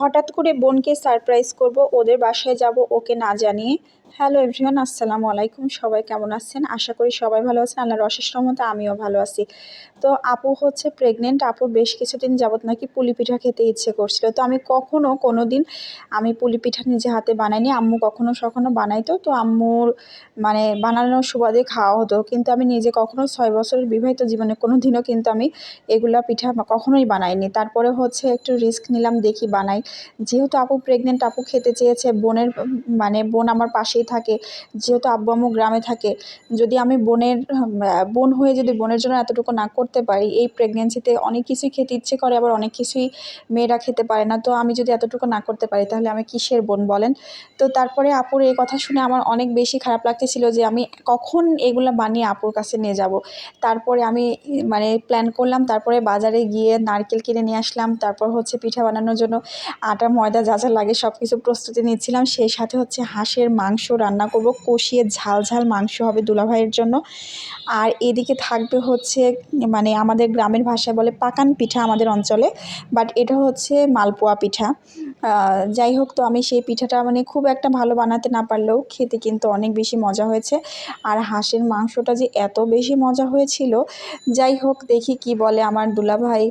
হঠাৎ করে বোনকে সারপ্রাইজ করব, ওদের বাসায় যাব ওকে না জানিয়ে। হ্যালো এভরিওয়ান, আসসালামু আলাইকুম। সবাই কেমন আছেন? আশা করি সবাই ভালো আছেন। আল্লাহর অশেষ রহমতে আমিও ভালো আছি। তো আপু হচ্ছে প্রেগনেন্ট। আপুর বেশ কিছুদিন যাবত নাকি পুলি পিঠা খেতে ইচ্ছে করছিল। তো আমি কোনো দিন আমি পুলি পিঠা নিজে হাতে বানাইনি। আম্মু কখনো সখনো বানাইতো, তো আম্মুর মানে বানানোর সুবাদে খাওয়া হতো, কিন্তু আমি নিজে কখনো 6 বছরের বিবাহিত জীবনে কোনো দিনও কিন্তু আমি এগুলা পিঠা কখনোই বানাইনি। তারপরে হচ্ছে একটু রিস্ক নিলাম, দেখি বানাই। যেহেতু আপু প্রেগনেন্ট, আপু খেতে চেয়েছে। বোনের মানে বোন আমার পাশেই থাকে, যেহেতু আব্বু আম্মু গ্রামে থাকে। যদি আমি বোন হয়ে যদি বোনের জন্য এতটুকু না করতে পারি, এই প্রেগনেন্সিতে অনেক কিছুই খেতে ইচ্ছে করে, আবার অনেক কিছুই মেয়েরা খেতে পারে না। তো আমি যদি এতটুকু না করতে পারি তাহলে আমি কিসের বোন বলেন? তো তারপরে আপুর এই কথা শুনে আমার অনেক বেশি খারাপ লাগতেছিল যে আমি কখন এগুলো বানিয়ে আপুর কাছে নিয়ে যাব। তারপরে আমি মানে প্ল্যান করলাম, তারপরে বাজারে গিয়ে নারকেল কিনে নিয়ে আসলাম। তারপর হচ্ছে পিঠা বানানোর জন্য আটা ময়দা যা যা লাগে সব কিছু প্রস্তুতি নিচ্ছিলাম। সেই সাথে হচ্ছে হাঁসের মাংস রান্না করব, কষিয়ে ঝাল ঝাল মাংস হবে দুলাভাইয়ের জন্য। আর এদিকে থাকবে হচ্ছে মানে আমাদের গ্রামের ভাষায় বলে পাকান পিঠা আমাদের অঞ্চলে, বাট এটা হচ্ছে মালপোয়া পিঠা। যাই হোক, তো আমি সেই পিঠাটা মানে খুব একটা ভালো বানাতে না পারলেও খেতে কিন্তু অনেক বেশি মজা হয়েছে। আর হাঁসের মাংসটা যে এত বেশি মজা হয়েছিল, যাই হোক দেখি কি বলে আমার দুলাভাই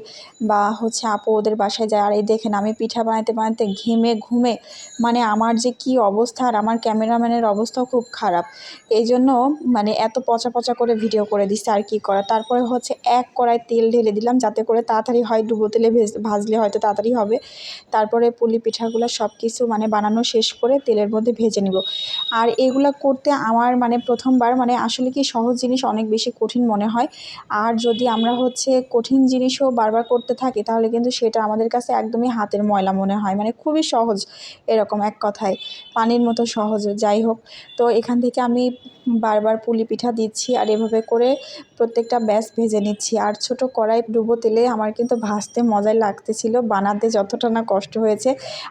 বা হচ্ছে আপু ওদের বাসায় যায়। আর এই দেখেন আমি পিঠা বানাতে বানাতে ঘেমে ঘুমে মানে আমার যে কি অবস্থা, আর আমার ক্যামেরাম্যানের অবস্থাও খুব খারাপ। এই জন্য মানে এত পচা পচা করে ভিডিও করে দিচ্ছে, আর কি করা। তারপরে হচ্ছে এক কড়াই তেল ঢেলে দিলাম, যাতে করে তাড়াতাড়ি হয়, ডুবো তেলে ভাজলে হয়তো তাড়াতাড়ি হবে। তারপরে পুলি পিঠাগুলো সব কিছু মানে বানানো শেষ করে তেলের মধ্যে ভেজে নিব। আর এগুলা করতে আমার মানে প্রথমবার, মানে আসলে কি সহজ জিনিস অনেক বেশি কঠিন মনে হয়। আর যদি আমরা হচ্ছে কঠিন জিনিসও বারবার করতে থাকি তাহলে কিন্তু সেটা আমাদের কাছে একদমই হাতের ময়লা মনে হয়, মানে খুবই সহজ, এরকম এক কথায় পানির মতো সহজ। যাই হোক, তো এখান থেকে আমি বারবার পুলি পিঠা দিচ্ছি আর এভাবে করে প্রত্যেকটা ব্যাচ ভেজে নিচ্ছি। আর ছোট কড়াই ডুবো তেলে আমার কিন্তু ভাজতে মজাই লাগতেছিল, বানাতে যতটা না কষ্ট হয়েছে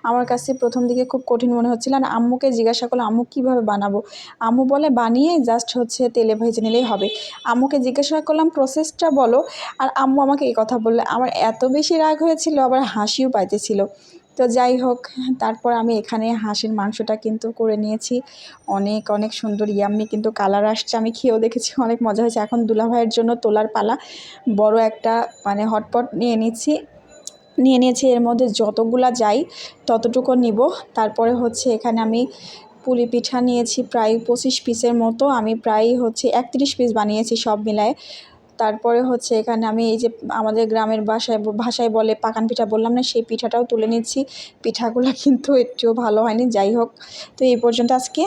আমার কাছে প্রথম দিকে খুব কঠিন মনে হচ্ছিল। আর আম্মুকে জিজ্ঞাসা করলাম আম্মু কীভাবে বানাবো, আম্মু বলে বানিয়ে জাস্ট হচ্ছে তেলে ভেজে নিলেই হবে। আম্মুকে জিজ্ঞাসা করলাম প্রসেসটা বলো, আর আম্মু আমাকে এই কথা বললে। আমার এত বেশি রাগ হয়েছিল, আবার হাসিও পাইতেছিল। তো যাই হোক, তারপর আমি এখানে হাঁসের মাংসটা কিন্তু করে নিয়েছি। অনেক অনেক সুন্দর ইয়াম্মি কিন্তু কালার আসছে, আমি খেয়েও দেখেছি, অনেক মজা হয়েছে। এখন দুলাভাইয়ের জন্য তোলার পালা। বড় একটা মানে হটপট নিয়েছি, এর মধ্যে যতগুলা যাই ততটুকু নিব। তারপরে হচ্ছে এখানে আমি পুলি পিঠা নিয়েছি প্রায় 25 পিসের মতো, আমি প্রায় হচ্ছে 31 পিস বানিয়েছি সব মিলায়। তারপরে হচ্ছে এখানে আমি এই যে আমাদের গ্রামের ভাষায় বলে পাকান পিঠা বললাম না, সেই পিঠাটাও তুলে নিচ্ছি। পিঠাগুলো কিন্তু একটুও ভালো হয়নি। যাই হোক, তো এই পর্যন্ত আজকে।